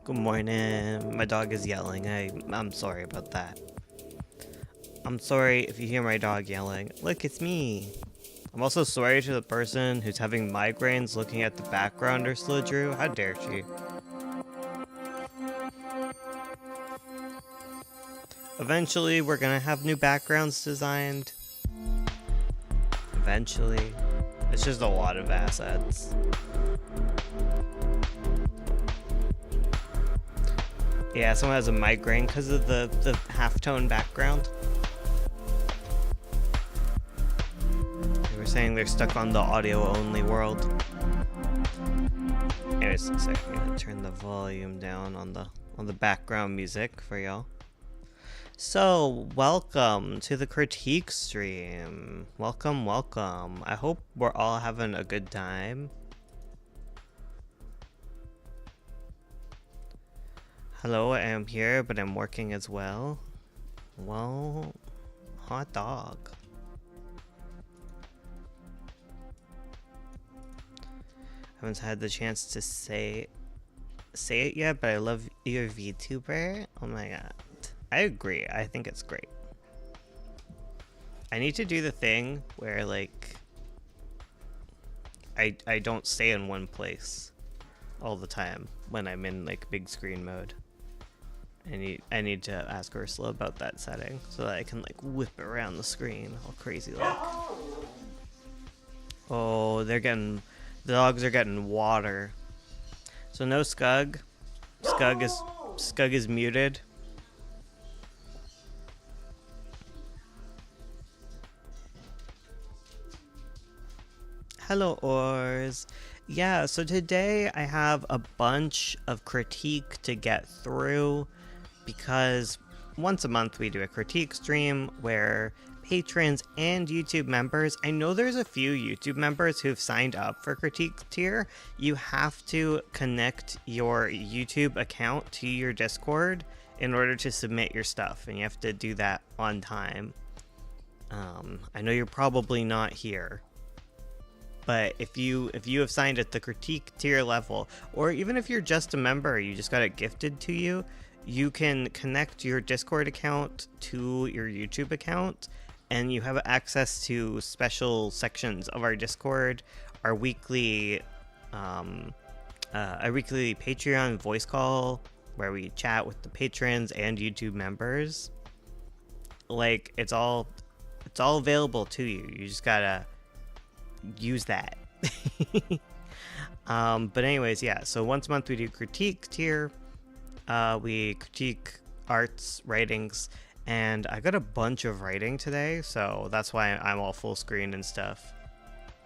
Good morning. My dog is yelling. I'm sorry about that. I'm sorry if you hear my dog yelling. Look, it's me. I'm also sorry to the person who's having migraines looking at the background or Slow Drew. How dare she? Eventually, we're gonna have new backgrounds designed. Eventually. It's just a lot of assets. Yeah, someone has a migraine because of the halftone background. They were saying they're stuck on the audio-only world. Anyways, so I'm gonna turn the volume down on the background music for y'all. So, welcome to the critique stream. Welcome, welcome. I hope we're all having a good time. Hello, I am here, but I'm working as well. Well, hot dog. Haven't had the chance to say it yet, but I love your VTuber. Oh my god. I agree. I think it's great. I need to do the thing where like I don't stay in one place all the time when I'm in like big screen mode. I need to ask Ursula about that setting so that I can like whip around the screen all crazy like. Oh, the dogs are getting water. So no Scug. Scug is muted. Hello, Ors. Yeah, so today I have a bunch of critique to get through because once a month we do a critique stream where patrons and YouTube members, I know there's a few YouTube members who've signed up for critique tier. You have to connect your YouTube account to your Discord in order to submit your stuff, and you have to do that on time. I know you're probably not here, but if you have signed at the critique tier level, or even if you're just a member, you just got it gifted to you, you can connect your Discord account to your YouTube account, and you have access to special sections of our Discord, our weekly Patreon voice call where we chat with the patrons and YouTube members. Like it's all available to you. You just gotta use that. But anyways, yeah, so once a month we do critique tier. We critique arts, writings, and I got a bunch of writing today, so that's why I'm all full screen and stuff.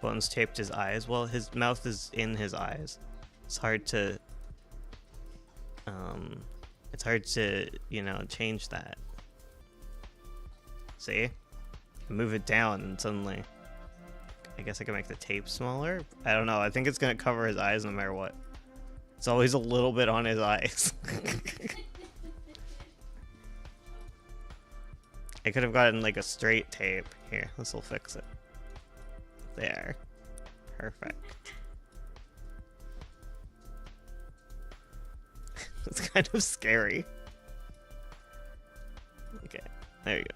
Bones taped his eyes. Well, his mouth is in his eyes. It's hard to you know, change that. See? Move it down and suddenly I guess I can make the tape smaller. I don't know. I think it's gonna cover his eyes no matter what. It's always a little bit on his eyes. I could have gotten like a straight tape. Here, this will fix it. There. Perfect. It's kind of scary. Okay, there you go.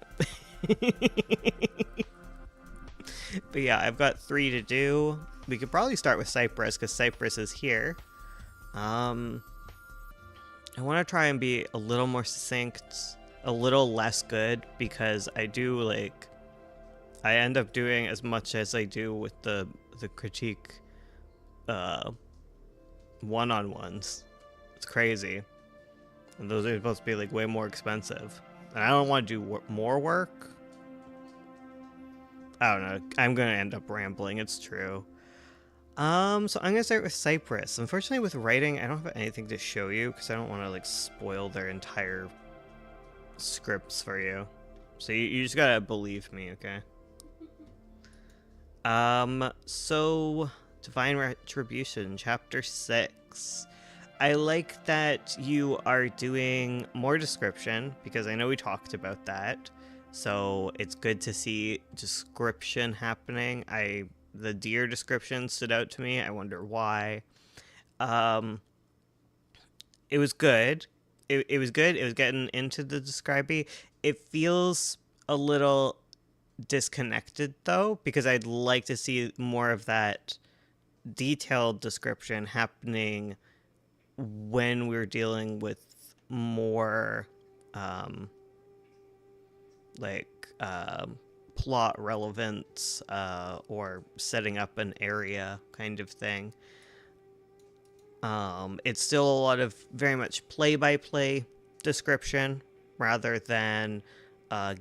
But yeah, I've got 3 to do. We could probably start with Cypress because Cypress is here. I want to try and be a little more succinct, a little less good, because I end up doing as much as I do with the critique one-on-ones. It's crazy. And those are supposed to be like way more expensive. And I don't want to do more work. I don't know. I'm going to end up rambling. It's true. So I'm gonna start with Cypress. Unfortunately, with writing, I don't have anything to show you because I don't want to like spoil their entire scripts for you. So you just gotta believe me, okay? So Divine Retribution, Chapter 6. I like that you are doing more description because I know we talked about that. So it's good to see description happening. The deer description stood out to me. I wonder why. it was good. It was good. It was getting into the describing. It feels a little disconnected though, because I'd like to see more of that detailed description happening when we're dealing with more um, like plot relevance or setting up an area kind of thing. It's still a lot of very much play-by-play description rather than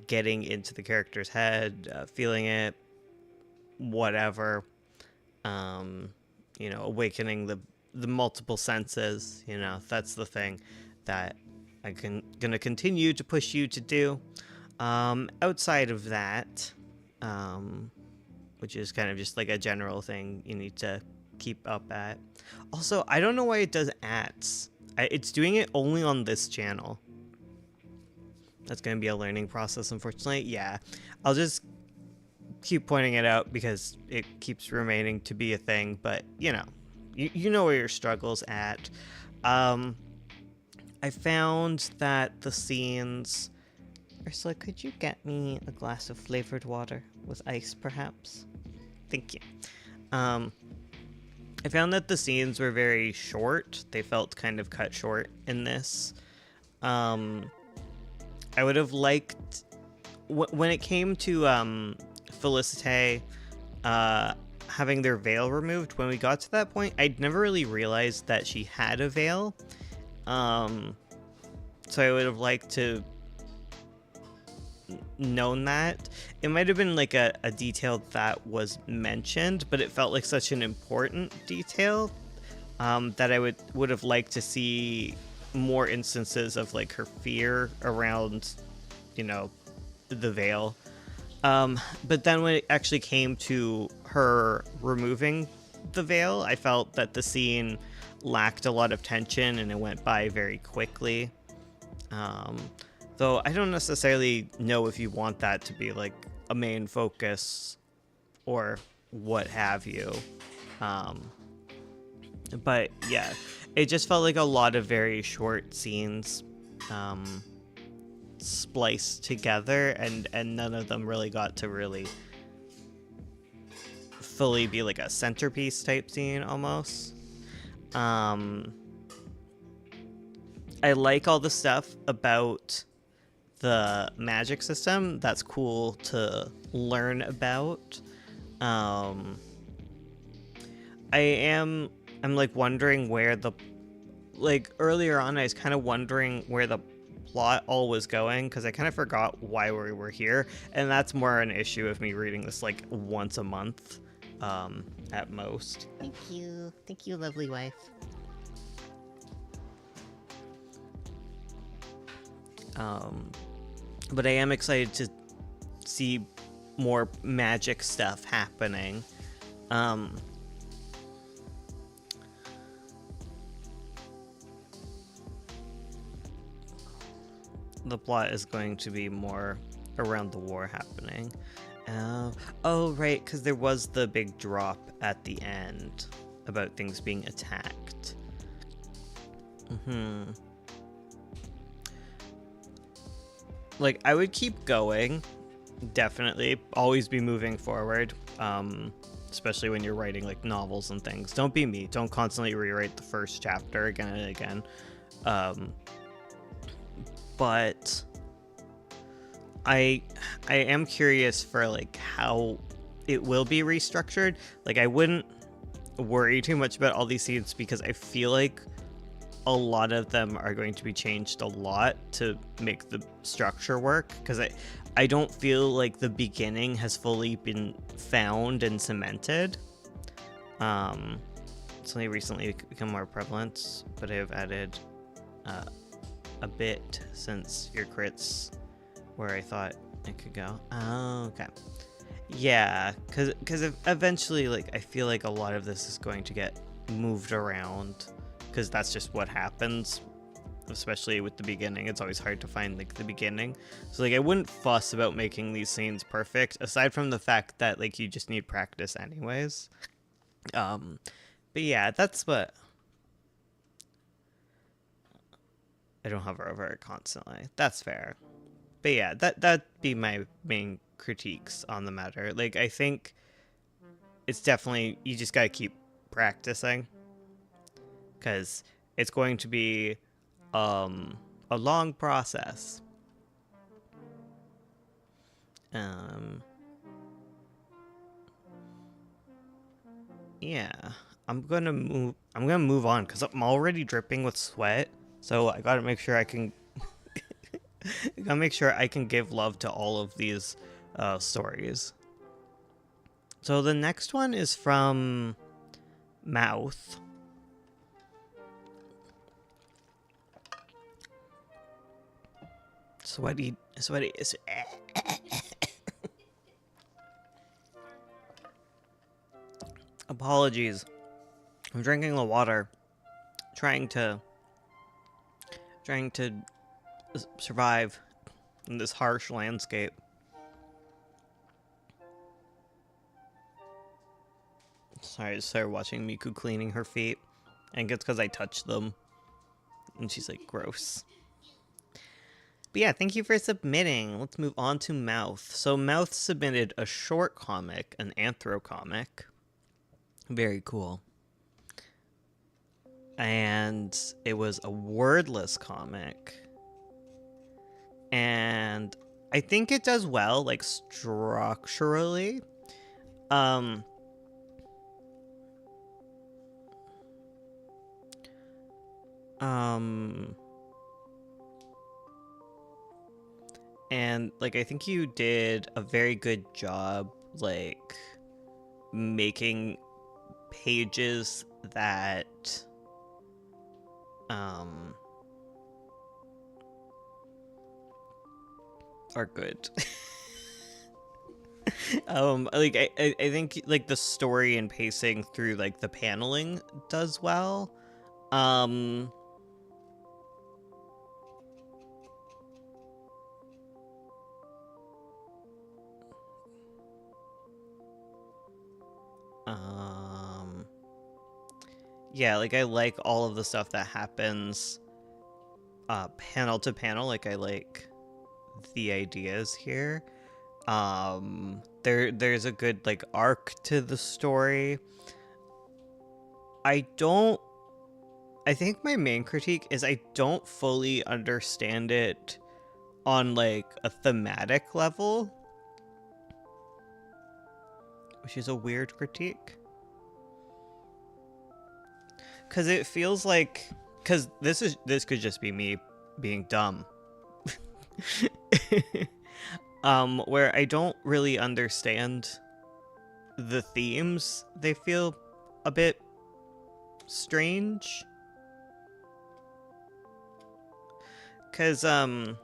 getting into the character's head, feeling it, whatever. Awakening the multiple senses. That's the thing that gonna continue to push you to do. Outside of that, which is kind of just like a general thing you need to keep up at. Also, I don't know why it does ads. It's doing it only on this channel. That's going to be a learning process, unfortunately. Yeah, I'll just keep pointing it out because it keeps remaining to be a thing. But, you know where your struggle's at. I found that the scenes... Ursula, could you get me a glass of flavored water with ice, perhaps? Thank you. I found that the scenes were very short. They felt kind of cut short in this. I would have liked... when it came to Felicite having their veil removed, when we got to that point, I'd never really realized that she had a veil. So I would have liked to known that. It might have been like a detail that was mentioned, but it felt like such an important detail that I would have liked to see more instances of like her fear around, the veil. But then when it actually came to her removing the veil, I felt that the scene lacked a lot of tension and it went by very quickly. Though I don't necessarily know if you want that to be like a main focus or what have you. But yeah, it just felt like a lot of very short scenes spliced together, and none of them really got to really fully be like a centerpiece type scene almost. I like all the stuff about the magic system. That's cool to learn about. I'm like wondering where earlier on I was kind of wondering where the plot all was going, because I kind of forgot why we were here, and that's more an issue of me reading this like once a month at most. Thank you, lovely wife. But I am excited to see more magic stuff happening. The plot is going to be more around the war happening. Oh, right, because there was the big drop at the end about things being attacked. Like, I would keep going, definitely, always be moving forward, especially when you're writing, like, novels and things. Don't be me, don't constantly rewrite the first chapter again and again. But I am curious for, like, how it will be restructured. Like, I wouldn't worry too much about all these scenes because I feel like a lot of them are going to be changed a lot to make the structure work, because I don't feel like the beginning has fully been found and cemented. It's only recently become more prevalent, but I have added a bit since your crits where I thought it could go. Oh, okay. Yeah, because eventually, like, I feel like a lot of this is going to get moved around, because that's just what happens, especially with the beginning. It's always hard to find, like, the beginning. So, like, I wouldn't fuss about making these scenes perfect, aside from the fact that, like, you just need practice anyways. But yeah, that's what... I don't hover over it constantly. That's fair. But yeah, that'd be my main critiques on the matter. Like, I think it's definitely, you just gotta keep practicing, because it's going to be a long process. Yeah, I'm gonna move on because I'm already dripping with sweat. So I gotta make sure I can gotta make sure I can give love to all of these stories. So the next one is from Mouth. Sweaty. Apologies. I'm drinking the water, trying to survive in this harsh landscape. Sorry, I just started watching Miku cleaning her feet. I think it's because I touched them. And she's like, gross. But yeah, thank you for submitting. Let's move on to Mouth. So Mouth submitted a short comic, an anthro comic. Very cool. And it was a wordless comic. And I think it does well, like, structurally. And, like, I think you did a very good job, like, making pages that, are good. Like, I think, like, the story and pacing through, like, the paneling does well. Yeah, like, I like all of the stuff that happens panel to panel. Like, I like the ideas here. There's a good, like, arc to the story. I think my main critique is I don't fully understand it on, like, a thematic level, which is a weird critique. Because it feels like, because this could just be me being dumb. Where I don't really understand the themes. They feel a bit strange. Because the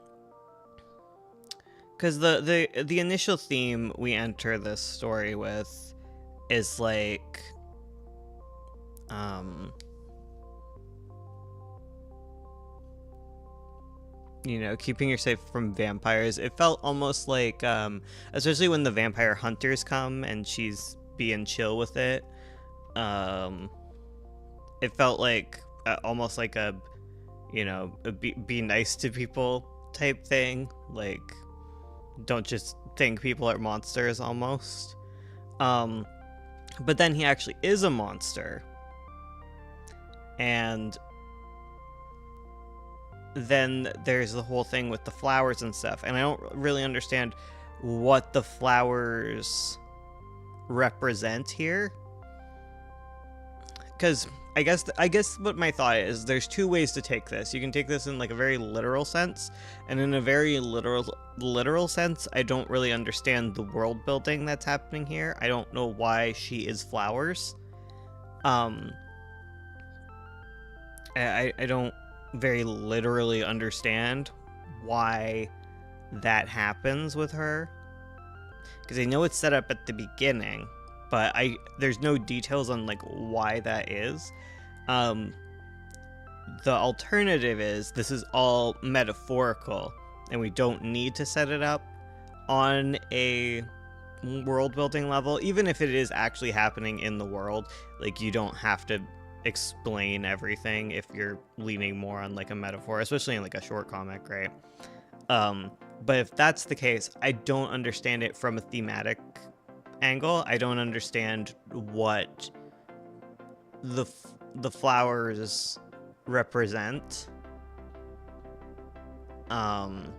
initial theme we enter this story with is, like, you know, keeping her safe from vampires. It felt almost like, especially when the vampire hunters come and she's being chill with it, it felt like almost like a, you know, be nice to people type thing. Like, don't just think people are monsters almost. But then he actually is a monster. And then there's the whole thing with the flowers and stuff, and I don't really understand what the flowers represent here, because I guess what my thought is, there's two ways to take this. You can take this in, like, a very literal sense, and in a very literal sense, I don't really understand the world building that's happening here. I don't know why she is flowers. I don't very literally understand why that happens with her, because I know it's set up at the beginning, but there's no details on, like, why that is. The alternative is this is all metaphorical and we don't need to set it up on a world building level. Even if it is actually happening in the world, like, you don't have to explain everything if you're leaning more on like a metaphor, especially in like a short comic, right? But if that's the case, I don't understand it from a thematic angle. I don't understand what the flowers represent. And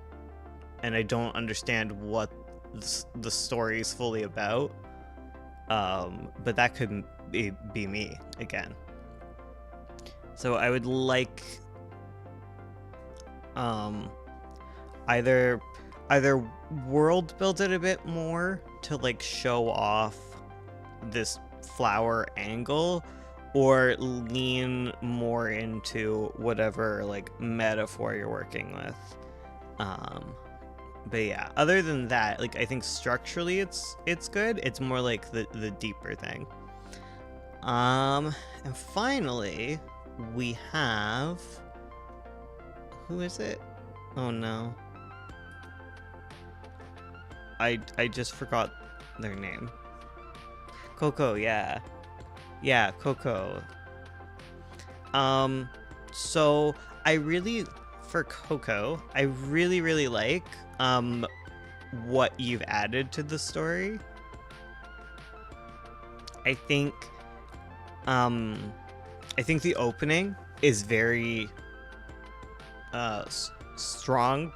I don't understand what the story is fully about. But that could be me again. So I would like either world build it a bit more to like show off this flower angle, or lean more into whatever like metaphor you're working with. But yeah, other than that, like I think structurally it's good. It's more like the deeper thing. And finally we have, who is it? Oh no. I just forgot their name. Coco, yeah. Yeah, Coco. So for Coco, I really like what you've added to the story. I think the opening is very strong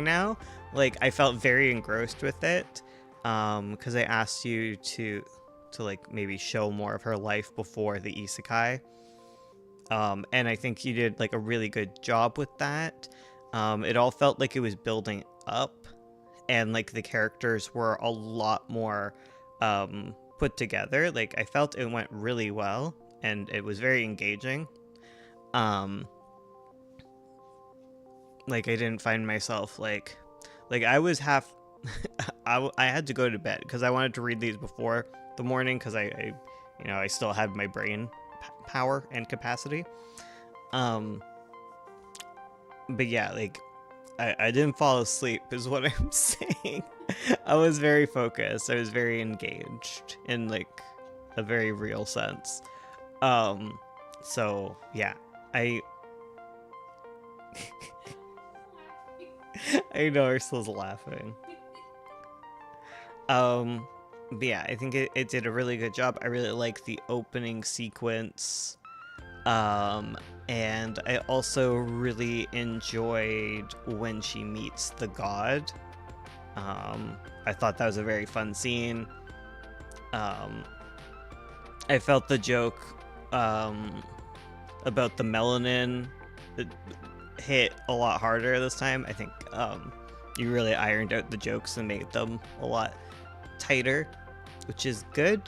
now. Like I felt very engrossed with it, because I asked you to like maybe show more of her life before the isekai, and I think you did like a really good job with that. It all felt like it was building up, and like the characters were a lot more put together. Like I felt it went really well, and it was very engaging. Like I didn't find myself like I was half I had to go to bed because I wanted to read these before the morning, because I still had my brain power and capacity. But yeah, like I didn't fall asleep is what I'm saying. I was very focused. I was very engaged in like a very real sense. So yeah, I know Ursula's laughing. But yeah, I think it did a really good job. I really like the opening sequence. And I also really enjoyed when she meets the god. I thought that was a very fun scene. I felt the joke about the melanin hit a lot harder this time. I think you really ironed out the jokes and made them a lot tighter, which is good.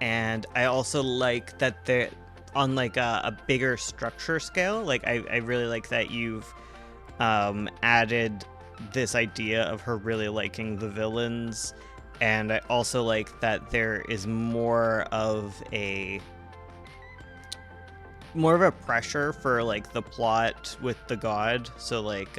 And I also like that they're on like a bigger structure scale. Like I really like that you've added this idea of her really liking the villains, and I also like that there is more of a pressure for like the plot with the god. So like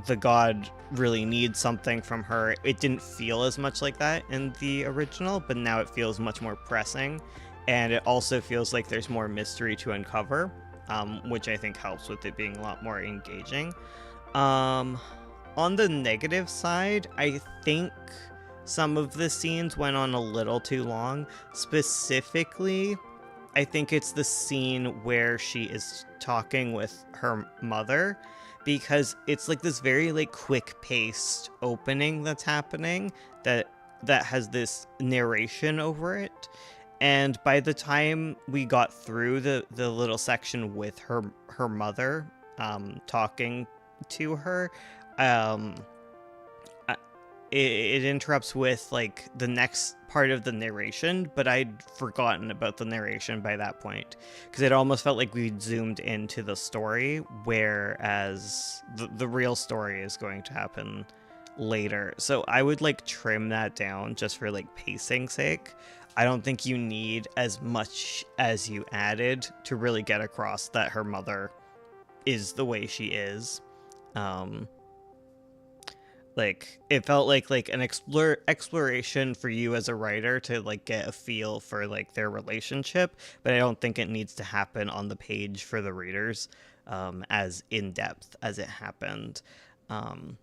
the god really needs something from her. It didn't feel as much like that in the original, but now it feels much more pressing, and it also feels like there's more mystery to uncover, which I think helps with it being a lot more engaging. On the negative side, I think some of the scenes went on a little too long. Specifically, I think it's the scene where she is talking with her mother, because it's like this very like quick-paced opening that's happening that has this narration over it. And by the time we got through the little section with her mother talking to her, it interrupts with like the next part of the narration, but I'd forgotten about the narration by that point, because it almost felt like we'd zoomed into the story, whereas the real story is going to happen later. So I would like trim that down just for like pacing sake. I don't think you need as much as you added to really get across that her mother is the way she is. Like it felt like an exploration for you as a writer to like get a feel for like their relationship, but I don't think it needs to happen on the page for the readers as in depth as it happened. Um,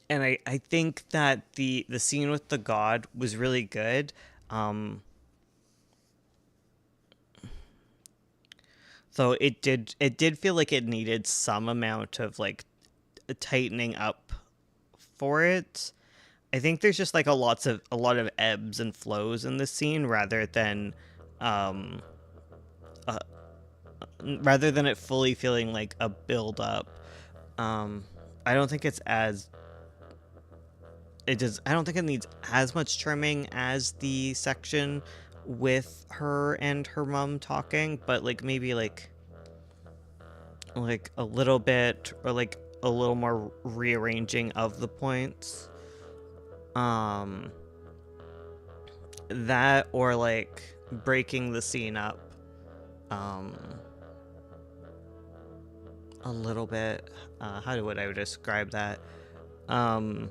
and I think that the scene with the god was really good. Um, so it did feel like it needed some amount of like tightening up for it. I think there's just like a lot of ebbs and flows in the scene um uh, rather than it fully feeling like a build up. Um I don't think it's as it does I don't think it needs as much trimming as the section with her and her mom talking, but like maybe like a little bit or like a little more rearranging of the points. Um that or like breaking the scene up um a little bit. How would I describe that? um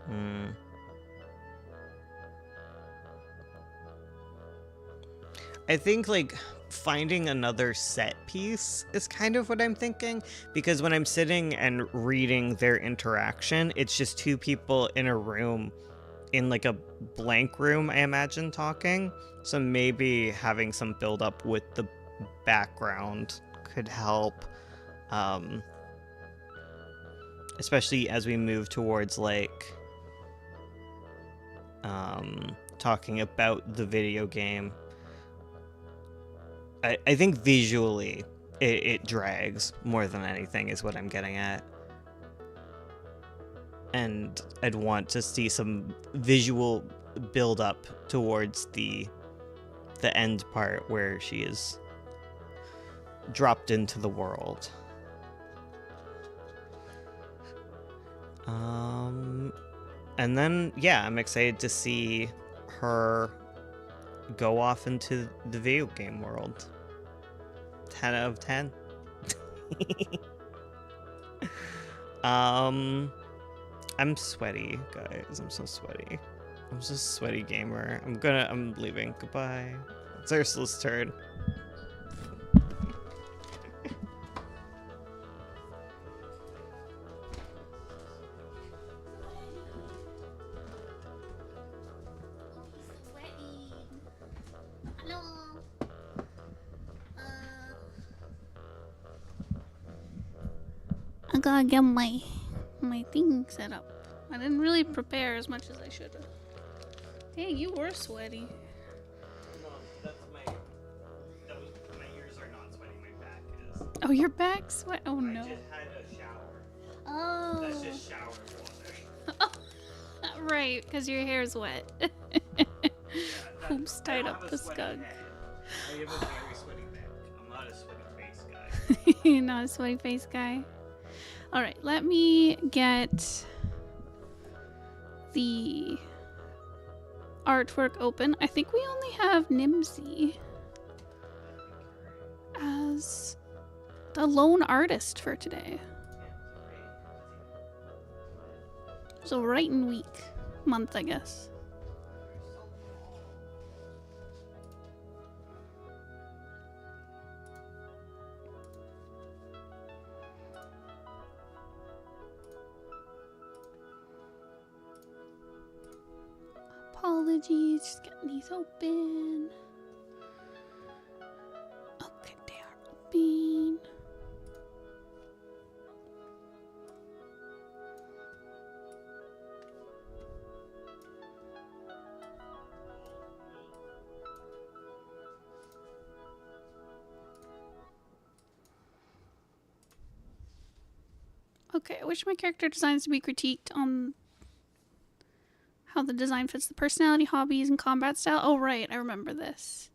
hmm. I think like finding another set piece is kind of what I'm thinking, because when I'm sitting and reading their interaction, it's just two people in a room, in like a blank room, I imagine, talking. So maybe having some build up with the background could help, um, especially as we move towards like talking about the video game. I think visually it drags more than anything is what I'm getting at. And I'd want to see some visual build up towards the end part where she is dropped into the world. And then yeah, I'm excited to see her go off into the video game world. 10 out of 10. I'm sweaty, guys. I'm so sweaty. I'm just a sweaty gamer. I'm leaving. Goodbye. It's Ursula's turn. I gotta get my thing set up. I didn't really prepare as much as I should have. Dang, you were sweaty. No, my ears are not sweaty, my back is. Oh, your back sweat? Oh no. I just had a shower. Oh. That's just shower water. Oh, right, because your hair's wet. Oops, tied up the skunk. I have a very sweaty back. I'm not a sweaty face guy. You're not a sweaty face guy? Alright, let me get the artwork open. I think we only have Nymzey as the lone artist for today. So writing week. Month, I guess. Apologies, just getting these open. Okay, they are open. Okay, I wish my character designs to be critiqued on how the design fits the personality, hobbies, and combat style. Oh, right. I remember this.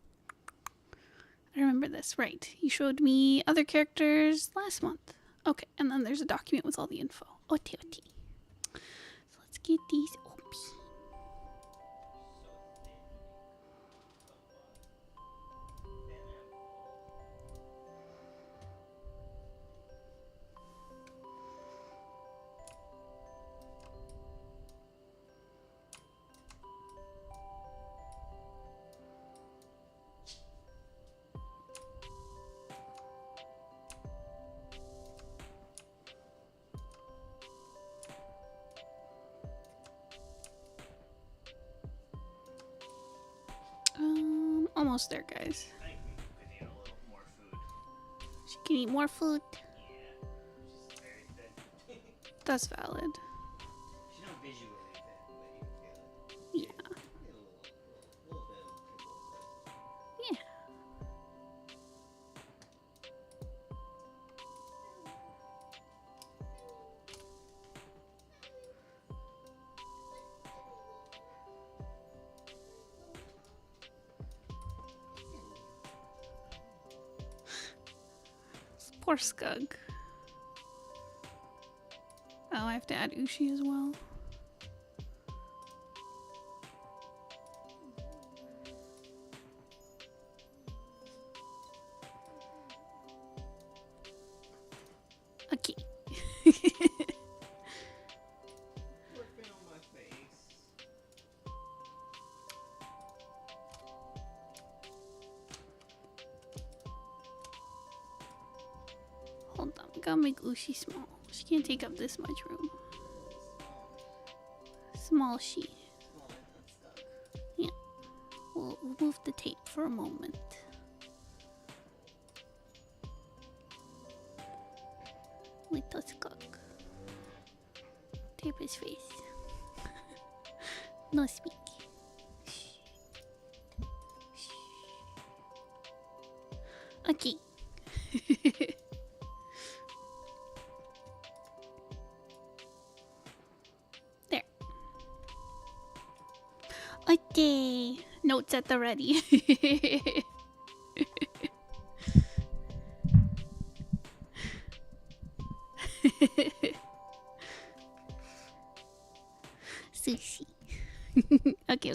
Right. You showed me other characters last month. Okay, and then there's a document with all the info. Oti. So let's get these open. almost there, guys. She can eat more food. That's valid. Yeah. Yeah. Poor Skug. Oh, I have to add Ushi as well. Okay. Hold on, we gotta make Ushi small. She can't take up this much room. Small she. Yeah. We'll remove the tape for a moment. Little skunk. Tape his face. No speak. Shh. Shh. Okay. There. Okay. Notes at the ready. Sushi. Okay.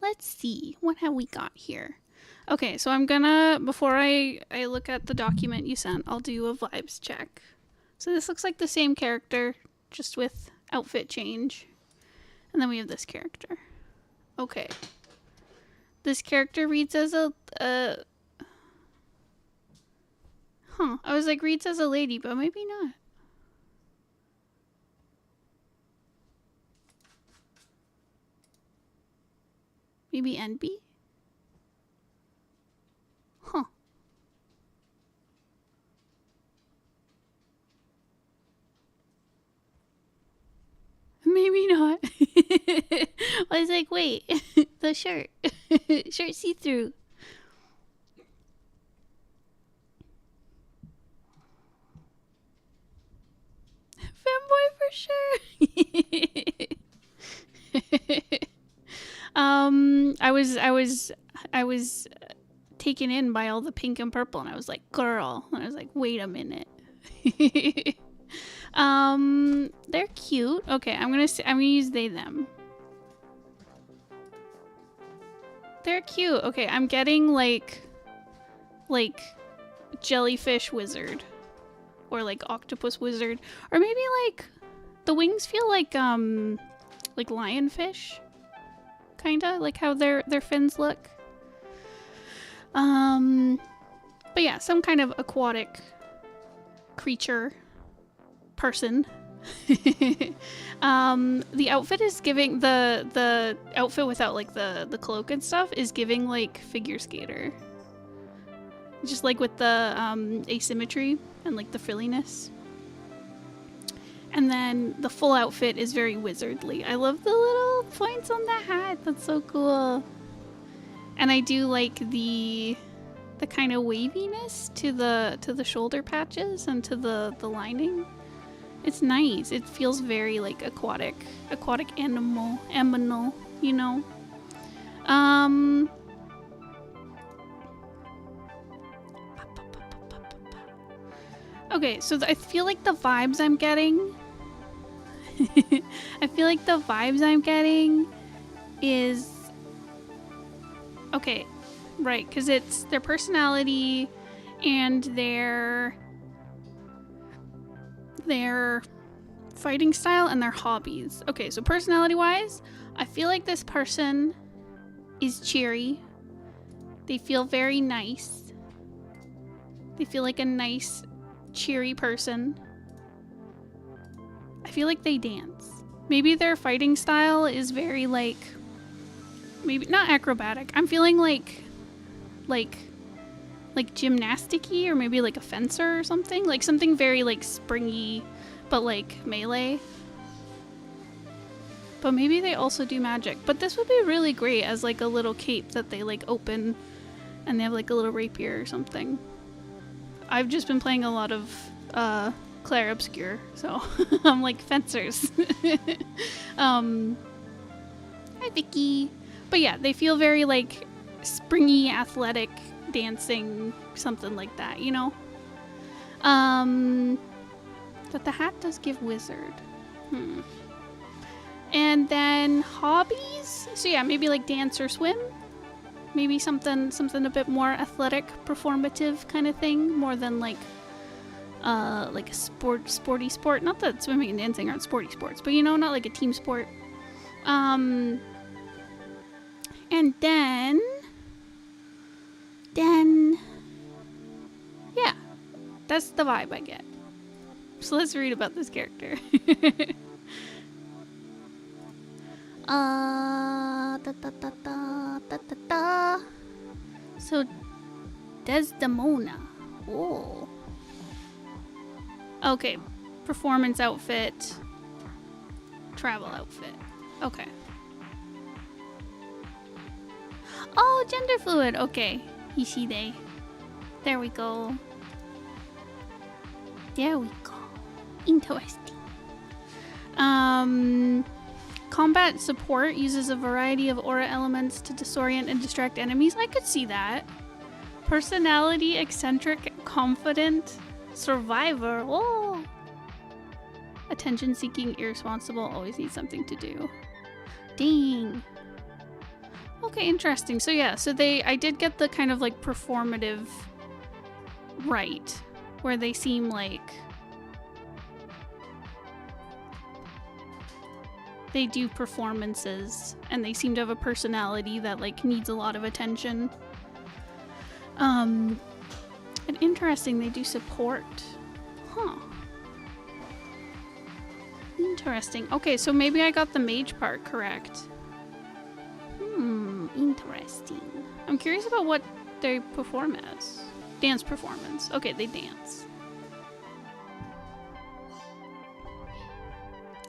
Let's see. What have we got here? Okay, so I'm gonna, before I look at the document you sent, I'll do a vibes check. So this looks like the same character, just with outfit change. And then we have this character. Okay. This character reads as a I was like, reads as a lady, but maybe not. Maybe NB? Huh. Maybe not. I was like, wait, the shirt. Shirt see-through. Femboy for sure. I was taken in by all the pink and purple, and I was like, girl. And I was like, wait a minute. They're cute. Okay, I'm gonna use they them. They're cute. Okay, I'm getting like jellyfish wizard, or like octopus wizard, or maybe like the wings feel like lionfish, kinda like how their fins look. But yeah, some kind of aquatic creature person. The outfit is giving the outfit without like the cloak and stuff is giving like figure skater, just like with the asymmetry and like the frilliness. And then the full outfit is very wizardly. I love the little points on the hat. That's so cool. And I do like the kind of waviness to the shoulder patches and to the lining. It's nice. It feels very like aquatic animal, you know. Okay, so I feel like the vibes I'm getting is okay, right, because it's their personality and their fighting style and their hobbies. Okay, so personality wise, I feel like this person is cheery. They feel very nice. They feel like a nice, cheery person. I feel like they dance. Maybe their fighting style is very like maybe not acrobatic. I'm feeling like gymnasticy, or maybe like a fencer or something. Like something very like springy, but like melee. But maybe they also do magic. But this would be really great as like a little cape that they like open and they have like a little rapier or something. I've just been playing a lot of Claire Obscure, so I'm like fencers. Hi Vicky. But yeah, they feel very like springy, athletic, dancing, something like that, you know? But the hat does give wizard. And then hobbies? So yeah, maybe like dance or swim. Maybe something a bit more athletic, performative kind of thing, more than like a sporty sport. Not that swimming and dancing aren't sporty sports, but you know, not like a team sport. And then yeah, that's the vibe I get. So let's read about this character. So Desdemona. Oh. Okay. Performance outfit. Travel outfit. Okay. Oh, gender fluid. Okay. He, she, they. There we go. There we go. Interesting. Combat support uses a variety of aura elements to disorient and distract enemies. I could see that. Personality, eccentric, confident, survivor. Oh. Attention seeking, irresponsible, always needs something to do. Dang. Okay, interesting. So yeah, so I did get the kind of like performative right, where they seem like they do performances and they seem to have a personality that like needs a lot of attention. And interesting, they do support. Huh. Interesting. Okay, so maybe I got the mage part correct. Interesting. I'm curious about what they perform as. Dance performance. Okay, they dance.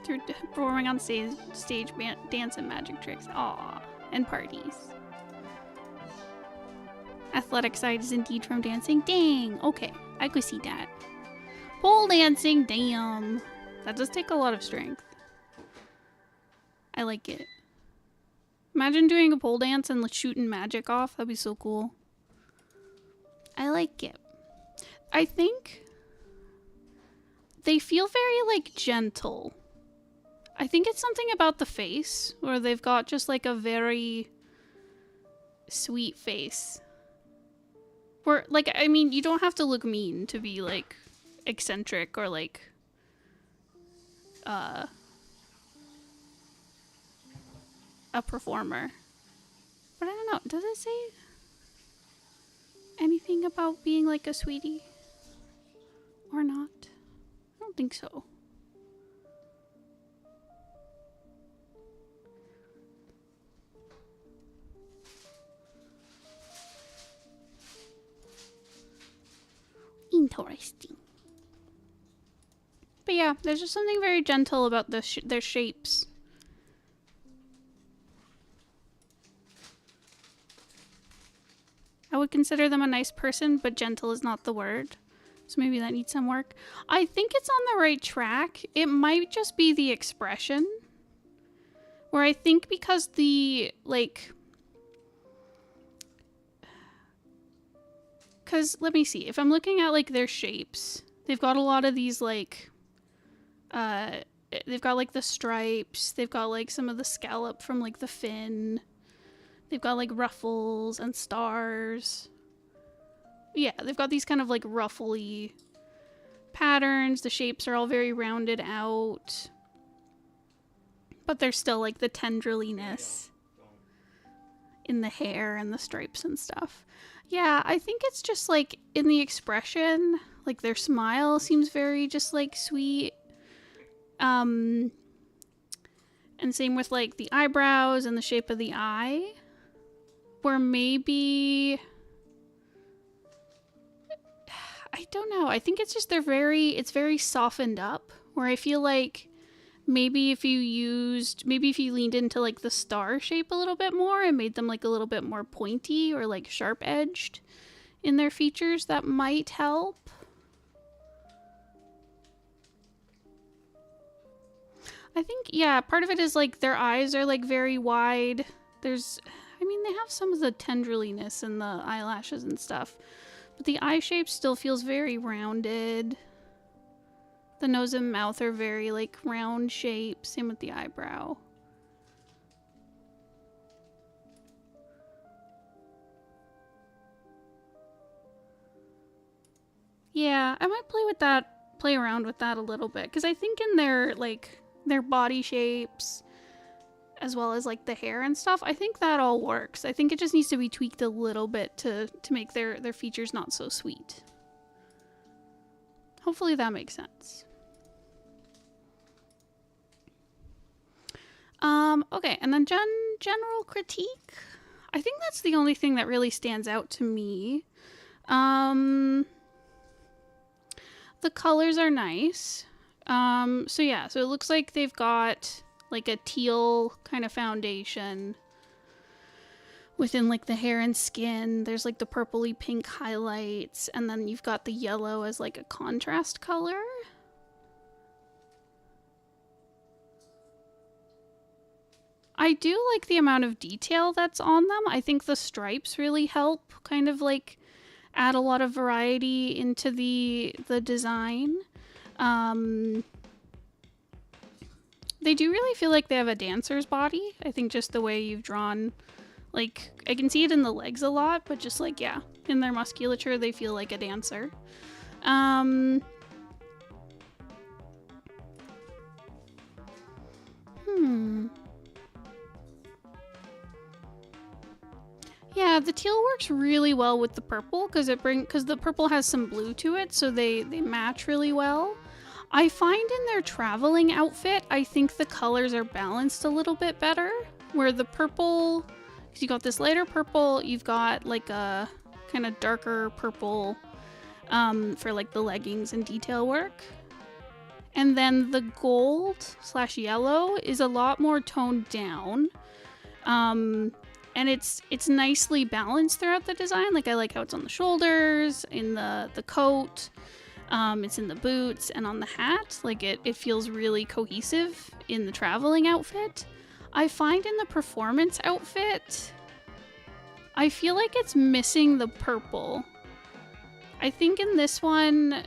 Through performing on stage, dance and magic tricks. Aww. And parties. Athletic side is indeed from dancing. Dang. Okay, I could see that. Pole dancing. Damn. That does take a lot of strength. I like it. Imagine doing a pole dance and shooting magic off. That'd be so cool. I like it. I think they feel very like gentle. I think it's something about the face where they've got just like a very sweet face. Where like, I mean, you don't have to look mean to be like eccentric or like a performer. But I don't know, does it say anything about being like a sweetie or not? I don't think so. Interesting. But yeah, there's just something very gentle about their shapes. I would consider them a nice person, but gentle is not the word. So maybe that needs some work. I think it's on the right track. It might just be the expression. Where I think because the, like... Because, let me see. If I'm looking at, like, their shapes, they've got a lot of these, like... they've got, like, the stripes. They've got, like, some of the scallop from, like, the fin. They've got, like, ruffles and stars. Yeah, they've got these kind of, like, ruffly patterns. The shapes are all very rounded out. But there's still, like, the tendriliness in the hair and the stripes and stuff. Yeah, I think it's just, like, in the expression, like, their smile seems very just, like, sweet. And same with, like, the eyebrows and the shape of the eye. where maybe, I don't know. I think it's just it's very softened up, where I feel like maybe if you leaned into like the star shape a little bit more and made them like a little bit more pointy or like sharp edged in their features, that might help. I think, yeah, part of it is like their eyes are like very wide. They have some of the tendriliness in the eyelashes and stuff, but the eye shape still feels very rounded. The nose and mouth are very like round shape. Same with the eyebrow. Yeah, I might play around with that a little bit, because I think in their body shapes, as well as like the hair and stuff, I think that all works. I think it just needs to be tweaked a little bit to make their features not so sweet. Hopefully that makes sense. Okay, and then general critique. I think that's the only thing that really stands out to me. The colors are nice. So it looks like they've got like a teal kind of foundation within like the hair and skin. There's like the purpley pink highlights, and then you've got the yellow as like a contrast color. I do like the amount of detail that's on them. I think the stripes really help kind of like add a lot of variety into the design. They do really feel like they have a dancer's body. I think just the way you've drawn, like, I can see it in the legs a lot, but just like, yeah, in their musculature, they feel like a dancer. Yeah, the teal works really well with the purple because the purple has some blue to it, so they match really well. I find in their traveling outfit, I think the colors are balanced a little bit better. Where the purple, because you got this lighter purple, you've got like a kind of darker purple for like the leggings and detail work. And then the gold/yellow is a lot more toned down. And it's nicely balanced throughout the design. Like I like how it's on the shoulders, in the coat, it's in the boots, and on the hat. Like it feels really cohesive in the traveling outfit. I find in the performance outfit, I feel like it's missing the purple. I think in this one,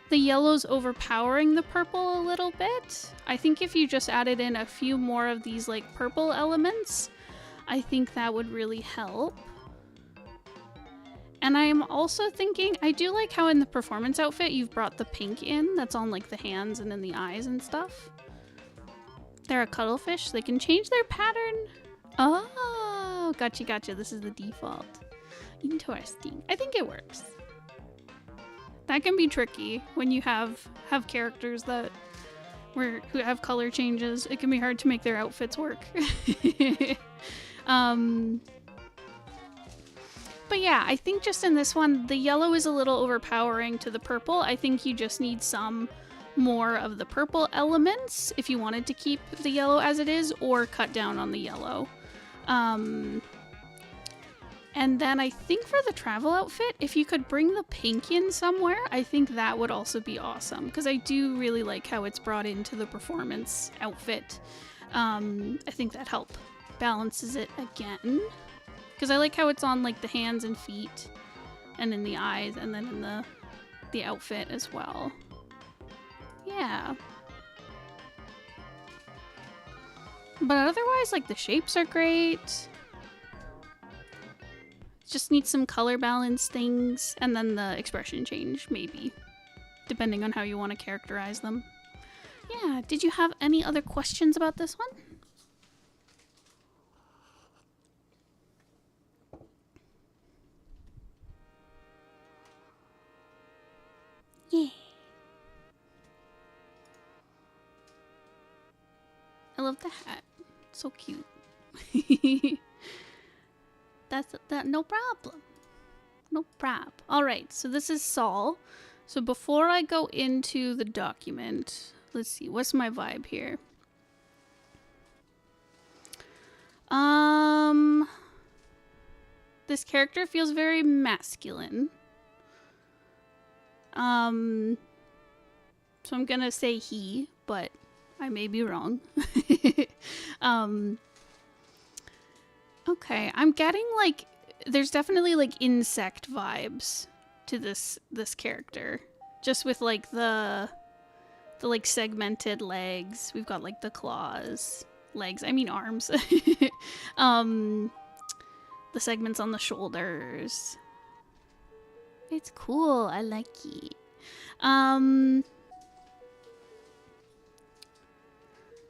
the yellow's overpowering the purple a little bit. I think if you just added in a few more of these like purple elements, I think that would really help. And I am also thinking, I do like how in the performance outfit you've brought the pink in, that's on like the hands and in the eyes and stuff. They're a cuttlefish, so they can change their pattern. Oh, gotcha. This is the default. Interesting. I think it works. That can be tricky when you have characters who have color changes. It can be hard to make their outfits work. But yeah, I think just in this one, the yellow is a little overpowering to the purple. I think you just need some more of the purple elements if you wanted to keep the yellow as it is, or cut down on the yellow. And then I think for the travel outfit, if you could bring the pink in somewhere, I think that would also be awesome. Because I do really like how it's brought into the performance outfit. I think that balances it again. Because I like how it's on like the hands and feet, and in the eyes, and then in the outfit as well. Yeah. But otherwise, like, the shapes are great. Just need some color balance things, and then the expression change, maybe, depending on how you want to characterize them. Yeah, did you have any other questions about this one? Yeah. I love the hat. It's so cute. that no problem. No prob. All right, so this is Saul. So before I go into the document, let's see, what's my vibe here? This character feels very masculine. So I'm gonna say he, but I may be wrong. Okay, I'm getting like there's definitely like insect vibes to this character, just with like the like segmented legs. We've got like the claws, legs. I mean arms. The segments on the shoulders. It's cool. I like it.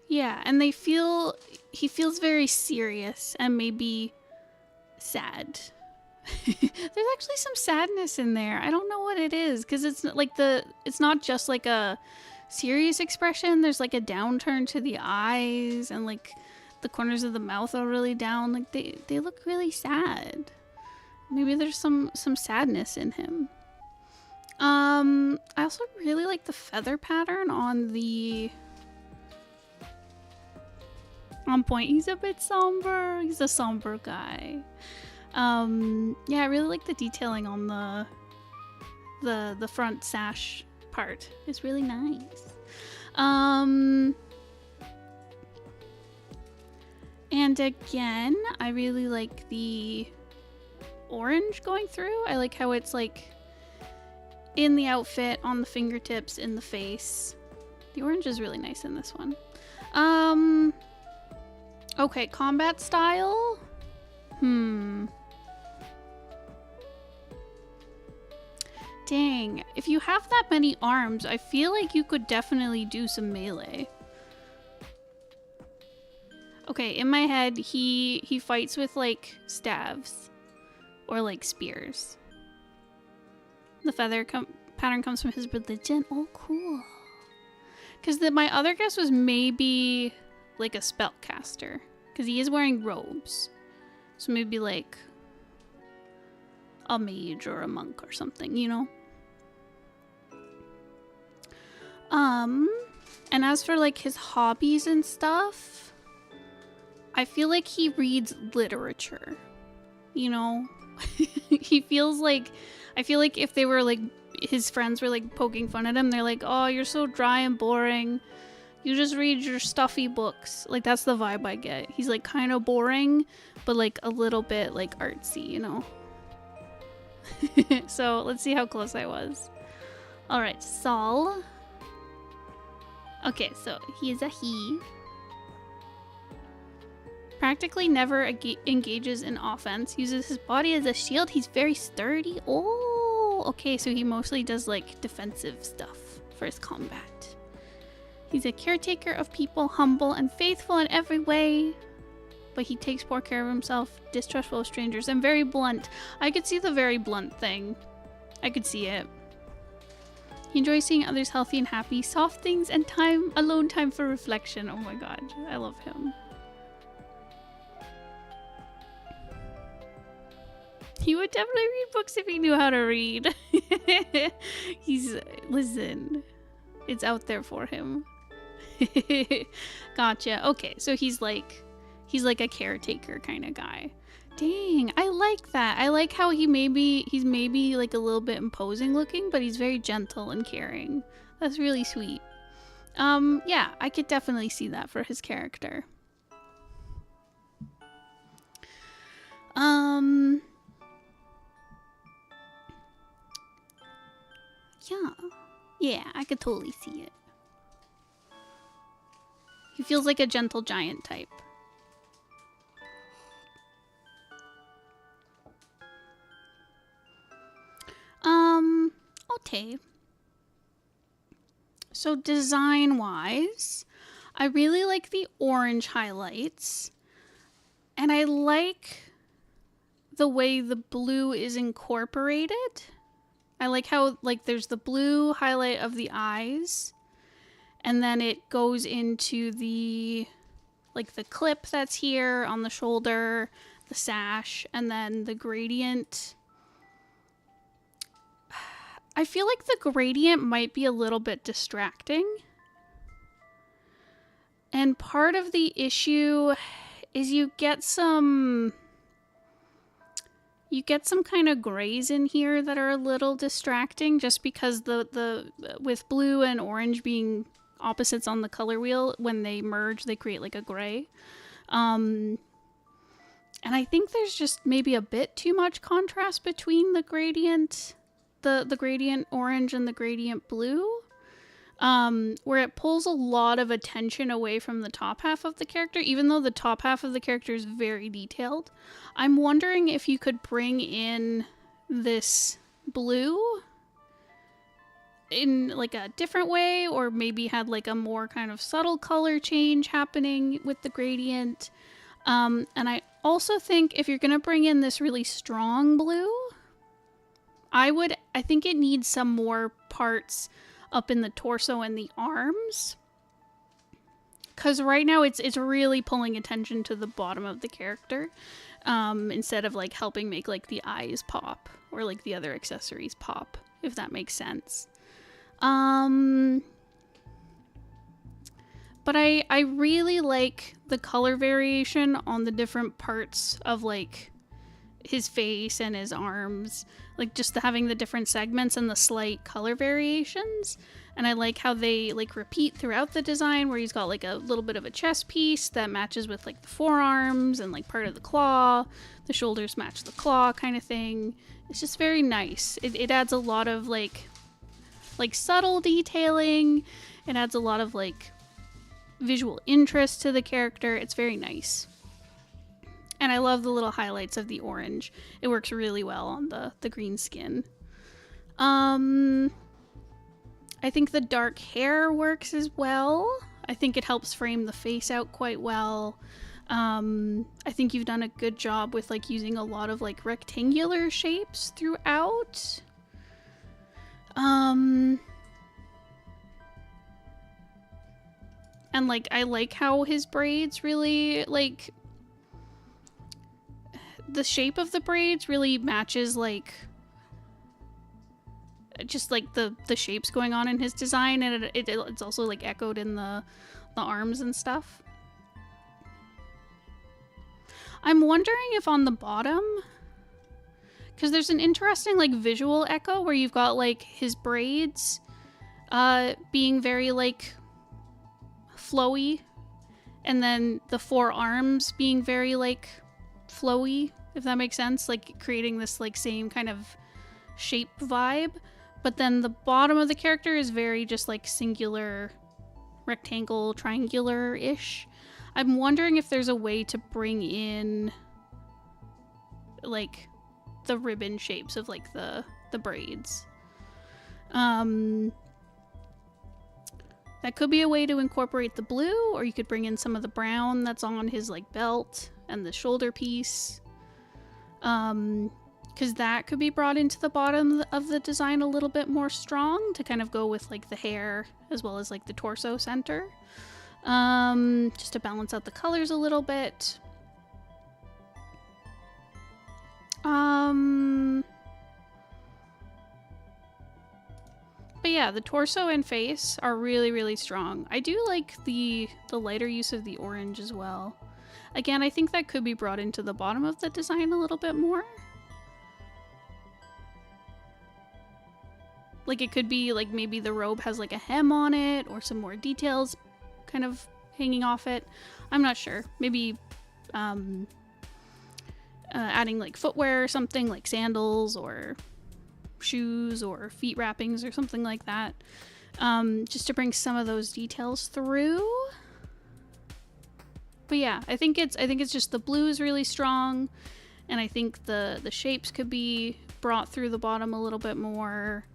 Yeah, and he feels very serious and maybe sad. There's actually some sadness in there. I don't know what it is, because it's like it's not just like a serious expression. There's like a downturn to the eyes, and like the corners of the mouth are really down. Like they look really sad. Maybe there's some sadness in him. I also really like the feather pattern on point. He's a bit somber. He's a somber guy. Yeah, I really like the detailing on the front sash part. It's really nice. And again, I really like the orange going through. I like how it's like in the outfit, on the fingertips, in the face. The orange is really nice in this one. Okay, combat style. Dang, if you have that many arms, I feel like you could definitely do some melee. Okay, in my head, he fights with like staves or like spears. The feather pattern comes from his religion. Oh, cool. Because my other guess was maybe like a spellcaster, because he is wearing robes. So maybe like a mage or a monk or something, you know? And as for like his hobbies and stuff, I feel like he reads literature, you know? He feels like, I feel like if they were like, his friends were like poking fun at him, they're like, oh, you're so dry and boring. You just read your stuffy books. Like, that's the vibe I get. He's like kind of boring, but like a little bit like artsy, you know? So let's see how close I was. All right, Saul. Okay, so he is a he. Practically never engages in offense. Uses his body as a shield. He's very sturdy. Oh, okay, so he mostly does like defensive stuff for his combat. He's a caretaker of people, humble and faithful in every way. But he takes poor care of himself, distrustful of strangers, and very blunt. I could see the very blunt thing. I could see it. He enjoys seeing others healthy and happy, soft things, and alone time for reflection. Oh my god, I love him. He would definitely read books if he knew how to read. Listen, it's out there for him. Gotcha. Okay, so he's like a caretaker kind of guy. Dang, I like that. I like how he's maybe like a little bit imposing looking, but he's very gentle and caring. That's really sweet. Yeah, I could definitely see that for his character. Yeah, I could totally see it. He feels like a gentle giant type. Okay. So design-wise, I really like the orange highlights. And I like the way the blue is incorporated. I like how like there's the blue highlight of the eyes, and then it goes into the like the clip that's here on the shoulder, the sash, and then the gradient. I feel like the gradient might be a little bit distracting. And part of the issue is you get some kind of grays in here that are a little distracting, just because the with blue and orange being opposites on the color wheel, when they merge they create like a gray. And I think there's just maybe a bit too much contrast between the gradient orange and the gradient blue, where it pulls a lot of attention away from the top half of the character, even though the top half of the character is very detailed. I'm wondering if you could bring in this blue in like a different way, or maybe had like a more kind of subtle color change happening with the gradient. And I also think if you're gonna bring in this really strong blue, I think it needs some more parts up in the torso and the arms, because right now it's really pulling attention to the bottom of the character, instead of like helping make like the eyes pop or like the other accessories pop, if that makes sense. But I really like the color variation on the different parts of like his face and his arms, like just having the different segments and the slight color variations. And I like how they like repeat throughout the design, where he's got like a little bit of a chest piece that matches with like the forearms and like part of the claw, the shoulders match the claw kind of thing. It's just very nice. It adds a lot of like subtle detailing. It adds a lot of like visual interest to the character. It's very nice. And I love the little highlights of the orange. It works really well on the green skin. I think the dark hair works as well. I think it helps frame the face out quite well. I think you've done a good job with like using a lot of like rectangular shapes throughout. And like I like how his braids really like the shape of the braids really matches like just like the shapes going on in his design, and it's also like echoed in the arms and stuff. I'm wondering if on the bottom, because there's an interesting like visual echo where you've got like his braids being very like flowy, and then the forearms being very like flowy, if that makes sense, like creating this like same kind of shape vibe. But then the bottom of the character is very just like singular, rectangle, triangular-ish. I'm wondering if there's a way to bring in like the ribbon shapes of like the braids. That could be a way to incorporate the blue, or you could bring in some of the brown that's on his like belt and the shoulder piece. Because that could be brought into the bottom of the design a little bit more strong to kind of go with like the hair as well as like the torso center. Just to balance out the colors a little bit. But yeah, the torso and face are really, really strong. I do like the lighter use of the orange as well. Again, I think that could be brought into the bottom of the design a little bit more. Like it could be like maybe the robe has like a hem on it, or some more details kind of hanging off it. I'm not sure. Maybe adding like footwear or something, like sandals or shoes or feet wrappings or something like that, just to bring some of those details through. But yeah, I think it's just the blue is really strong, and I think the shapes could be brought through the bottom a little bit more.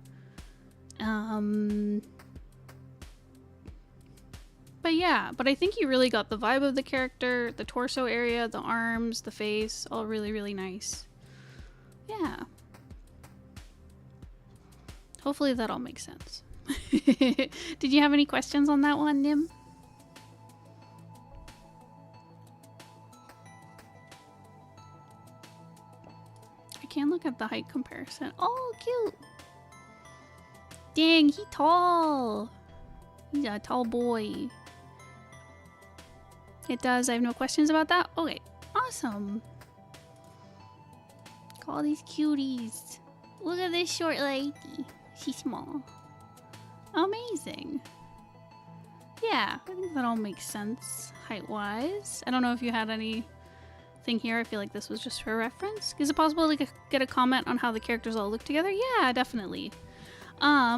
But yeah, but I think you really got the vibe of the character, the torso area, the arms, the face, all really, really nice. Yeah. Hopefully that all makes sense. Did you have any questions on that one, Nim? can look at the height comparison. Oh, cute. Dang, he tall. He's a tall boy. It does. I have no questions about that. Okay, awesome. Look at all these cuties. Look at this short lady. She's small. Amazing. Yeah, I think that all makes sense height-wise. I don't know if you had anything here. I feel like this was just for reference. Is it possible to get a comment on how the characters all look together? Yeah, definitely. I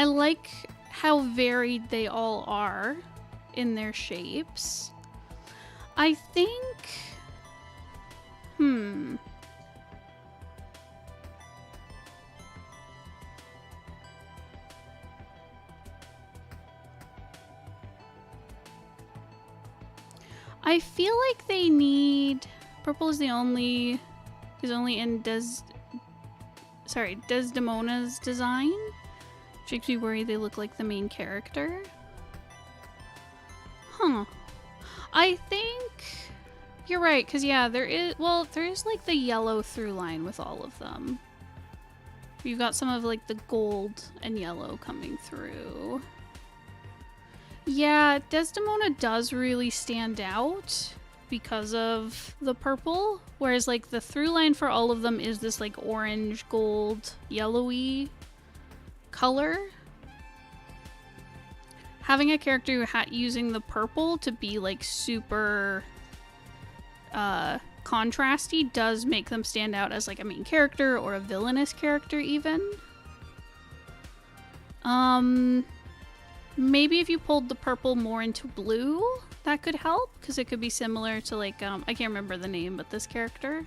like how varied they all are in their shapes. I think... I feel like they need... Purple is only in Desdemona's design. Which makes me worry they look like the main character. Huh. I think you're right, because yeah, there is like the yellow through line with all of them. You've got some of like the gold and yellow coming through. Yeah, Desdemona does really stand out because of the purple, whereas like the through line for all of them is this like orange, gold, yellowy color. Having a character using the purple to be like super contrasty does make them stand out as like a main character or a villainous character even. Maybe if you pulled the purple more into blue, that could help, because it could be similar to like, I can't remember the name, but this character.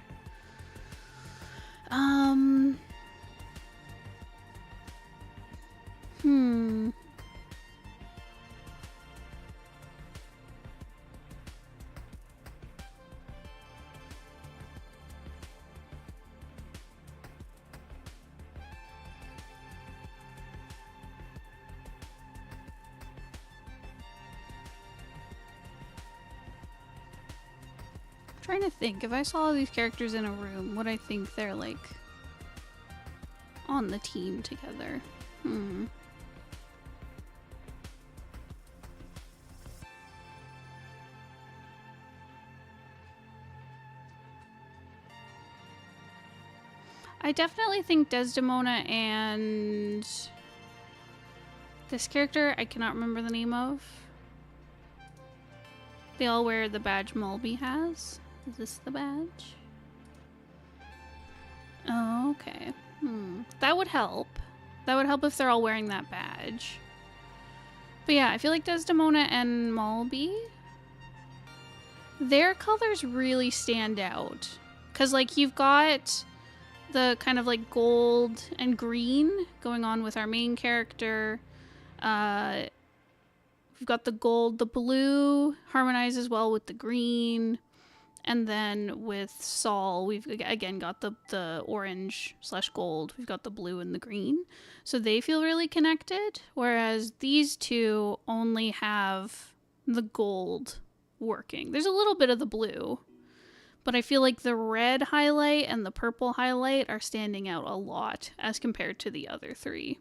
Trying to think, if I saw all these characters in a room, would I think they're like on the team together? I definitely think Desdemona and this character I cannot remember the name of. They all wear the badge Mulby has. Is this the badge? Oh, okay. That would help. That would help if they're all wearing that badge. But yeah, I feel like Desdemona and Mulby, their colors really stand out. Because like you've got the kind of like gold and green going on with our main character. We've got the gold, the blue harmonizes well with the green. And then with Saul, we've again got the orange / gold. We've got the blue and the green. So they feel really connected. Whereas these two only have the gold working. There's a little bit of the blue. But I feel like the red highlight and the purple highlight are standing out a lot as compared to the other three.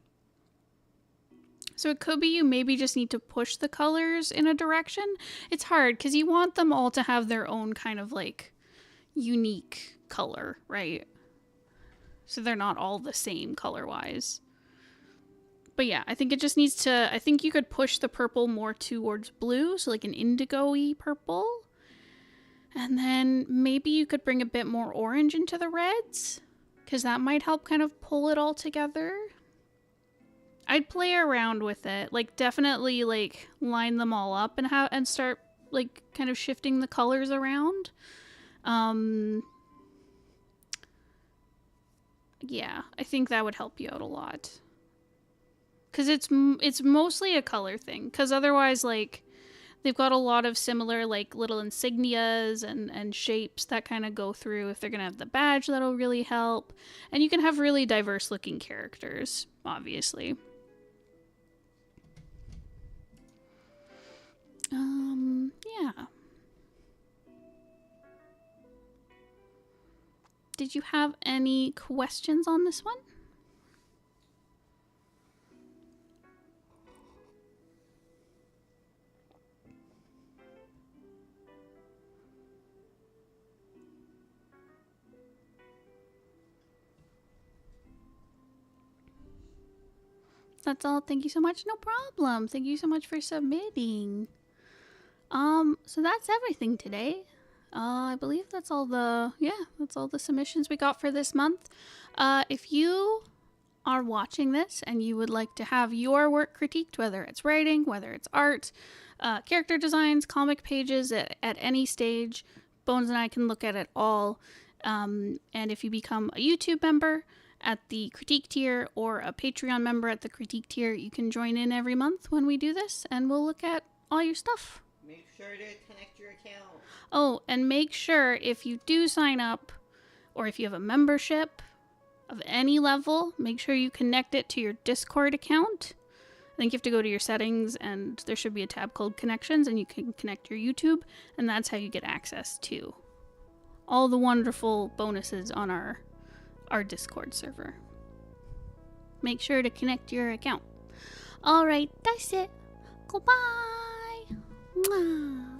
So it could be you maybe just need to push the colors in a direction. It's hard because you want them all to have their own kind of like unique color, right? So they're not all the same color-wise. But yeah, I think it just needs to... I think you could push the purple more towards blue, so like an indigo-y purple. And then maybe you could bring a bit more orange into the reds, because that might help kind of pull it all together. I'd play around with it, like definitely like line them all up and start like kind of shifting the colors around. Yeah, I think that would help you out a lot. Cause it's mostly a color thing. Cause otherwise, like they've got a lot of similar like little insignias and shapes that kind of go through. If they're gonna have the badge, that'll really help. And you can have really diverse looking characters, obviously. Yeah. did you have any questions on this one? That's all. Thank you so much. No problem. Thank you so much for submitting. So that's everything today. I believe that's all the submissions we got for this month. If you are watching this and you would like to have your work critiqued, whether it's writing, whether it's art, character designs, comic pages, at any stage, Bones and I can look at it all. And if you become a YouTube member at the critique tier or a Patreon member at the critique tier, you can join in every month when we do this, and we'll look at all your stuff. Make sure to connect your account. Oh, and make sure if you do sign up, or if you have a membership of any level, make sure you connect it to your Discord account. I think you have to go to your settings, and there should be a tab called Connections, and you can connect your YouTube, and that's how you get access to all the wonderful bonuses on our Discord server. Make sure to connect your account. All right, that's it. Goodbye. Mwah.